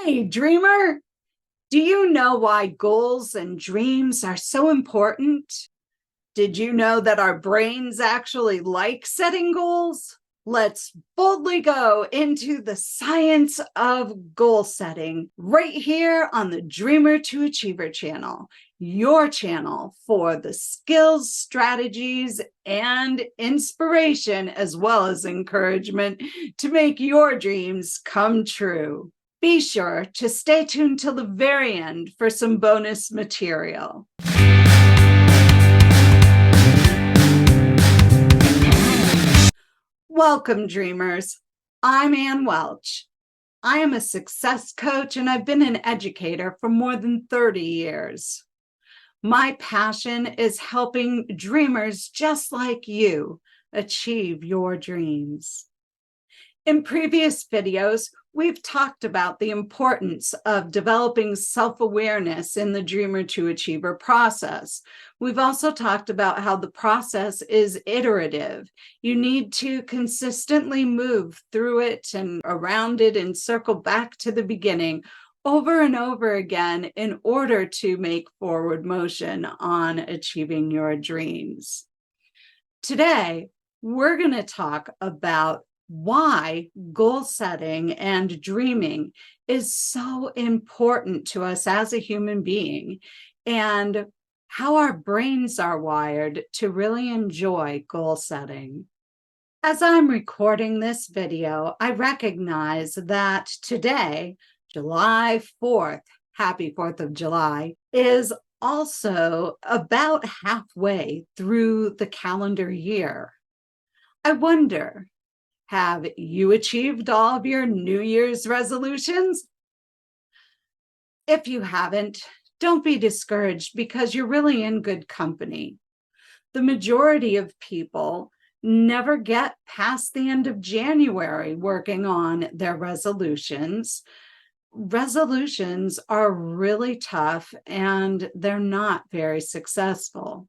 Hey, dreamer, do you know why goals and dreams are so important? Did you know that our brains actually like setting goals? Let's boldly go into the science of goal setting right here on the Dreamer to Achiever channel, your channel for the skills, strategies, and inspiration, as well as encouragement to make your dreams come true. Be sure to stay tuned till the very end for some bonus material. Welcome, dreamers. I'm Ann Welch. I am a success coach and I've been an educator for more than 30 years. My passion is helping dreamers just like you achieve your dreams. In previous videos, we've talked about the importance of developing self-awareness in the Dreamer to Achiever process. We've also talked about how the process is iterative. You need to consistently move through it and around it and circle back to the beginning over and over again in order to make forward motion on achieving your dreams. Today, we're going to talk about why goal setting and dreaming is so important to us as a human being and how our brains are wired to really enjoy goal setting. As I'm recording this video, I recognize that today, July 4th, happy 4th of July, is also about halfway through the calendar year. I wonder, have you achieved all of your New Year's resolutions? If you haven't, don't be discouraged because you're really in good company. The majority of people never get past the end of January working on their resolutions. Resolutions are really tough and they're not very successful.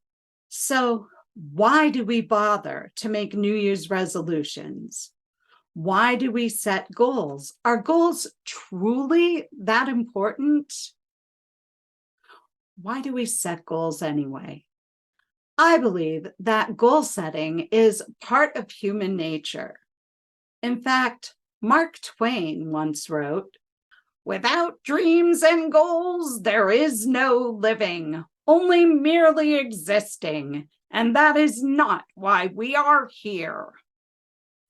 So, why do we bother to make New Year's resolutions? Why do we set goals? Are goals truly that important? Why do we set goals anyway? I believe that goal setting is part of human nature. In fact, Mark Twain once wrote, "Without dreams and goals, there is no living, only merely existing. And that is not why we are here."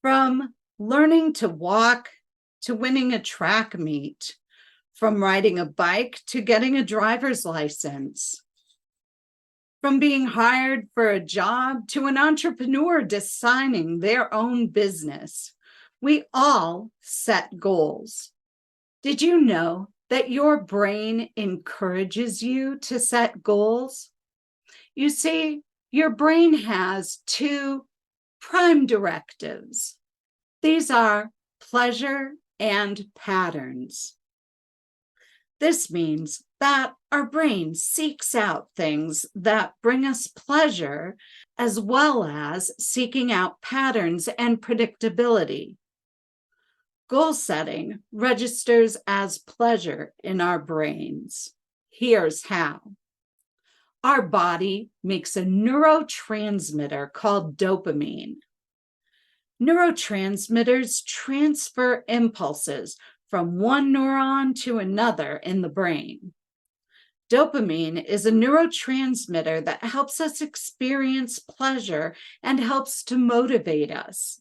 From learning to walk to winning a track meet, from riding a bike to getting a driver's license, from being hired for a job to an entrepreneur designing their own business, we all set goals. Did you know that your brain encourages you to set goals? You see, your brain has two prime directives. These are pleasure and patterns. This means that our brain seeks out things that bring us pleasure, as well as seeking out patterns and predictability. Goal setting registers as pleasure in our brains. Here's how. Our body makes a neurotransmitter called dopamine. Neurotransmitters transfer impulses from one neuron to another in the brain. Dopamine is a neurotransmitter that helps us experience pleasure and helps to motivate us.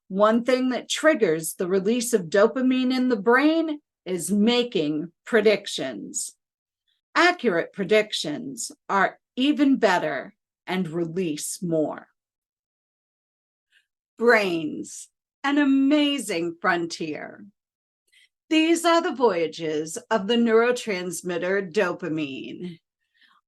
One thing that triggers the release of dopamine in the brain is making predictions. Accurate predictions are even better and release more. Brains, an amazing frontier. These are the voyages of the neurotransmitter dopamine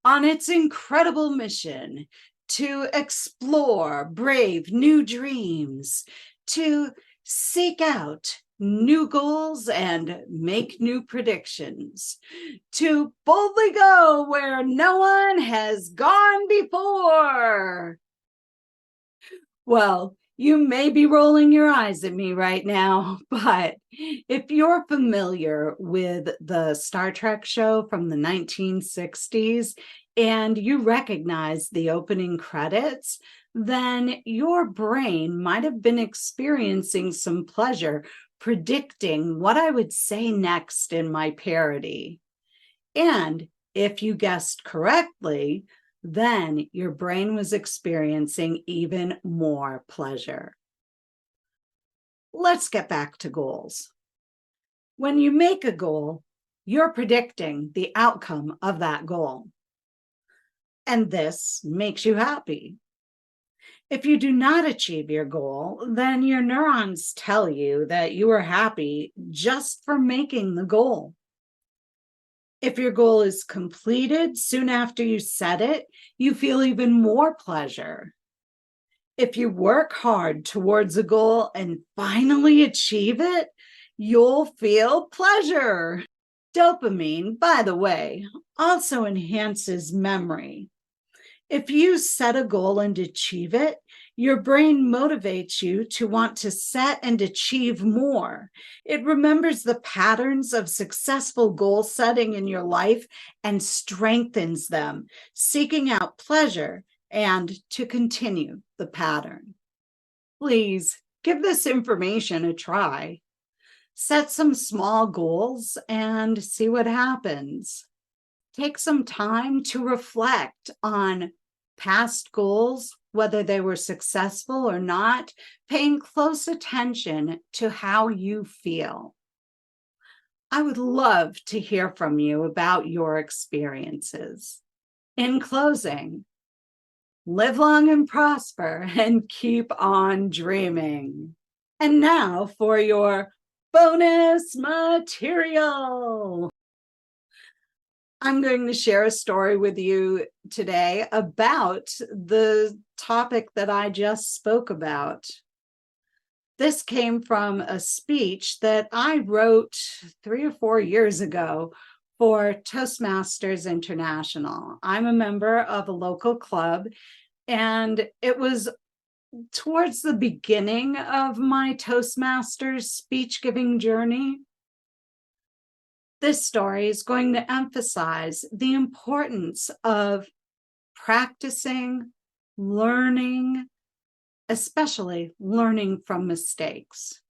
on its incredible mission to explore brave new dreams, to seek out new goals and make new predictions, to boldly go where no one has gone before. Well, You may be rolling your eyes at me right now, but if you're familiar with the Star Trek show from the 1960s and you recognize the opening credits, then your brain might have been experiencing some pleasure predicting what I would say next in my parody. And if you guessed correctly, then your brain was experiencing even more pleasure. Let's get back to goals. When you make a goal, you're predicting the outcome of that goal. And this makes you happy. If you do not achieve your goal, then your neurons tell you that you are happy just for making the goal. If your goal is completed soon after you set it, you feel even more pleasure. If you work hard towards a goal and finally achieve it, you'll feel pleasure. Dopamine, by the way, also enhances memory. If you set a goal and achieve it, your brain motivates you to want to set and achieve more. It remembers the patterns of successful goal setting in your life and strengthens them, seeking out pleasure and to continue the pattern. Please give this information a try. Set some small goals and see what happens. Take some time to reflect on past goals, whether they were successful or not, paying close attention to how you feel. I would love to hear from you about your experiences. In closing, live long and prosper and keep on dreaming. And now for your bonus material. I'm going to share a story with you today about the topic that I just spoke about. This came from a speech that I wrote 3 or 4 years ago for Toastmasters International. I'm a member of a local club, and it was towards the beginning of my Toastmasters speech-giving journey. This story is going to emphasize the importance of practicing, learning, especially learning from mistakes.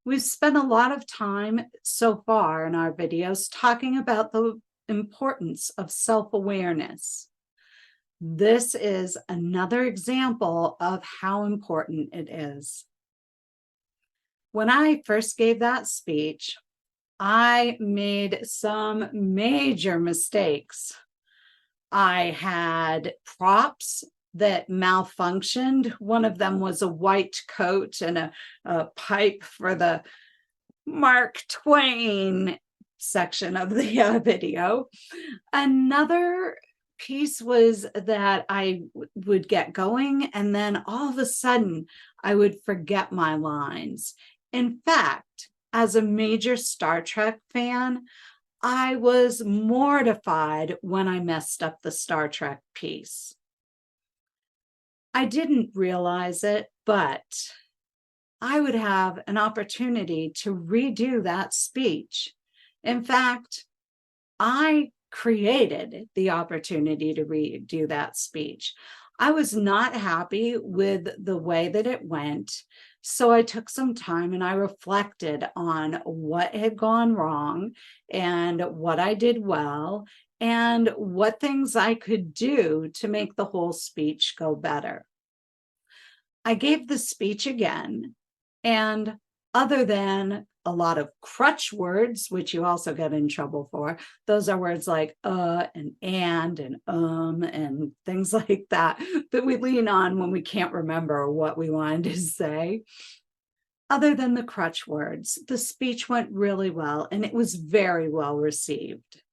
We've spent a lot of time so far in our videos talking about the importance of self-awareness. This is another example of how important it is. When I first gave that speech, I made some major mistakes. I had props that malfunctioned. One of them was a white coat and a pipe for the Mark Twain section of the video. Another piece was that I would get going and then all of a sudden I would forget my lines. In fact, as a major Star Trek fan, I was mortified when I messed up the Star Trek piece. I didn't realize it, but I would have an opportunity to redo that speech. In fact, I created the opportunity to redo that speech. I was not happy with the way that it went, so I took some time and I reflected on what had gone wrong and what I did well and what things I could do to make the whole speech go better. I gave the speech again, and other than a lot of crutch words, which you also get in trouble for, those are words like and things like that we lean on when we can't remember what we wanted to say. Other than the crutch words, the speech went really well and it was very well received.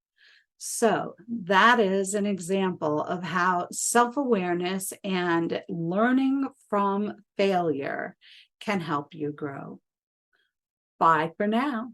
So that is an example of how self-awareness and learning from failure can help you grow. Bye for now.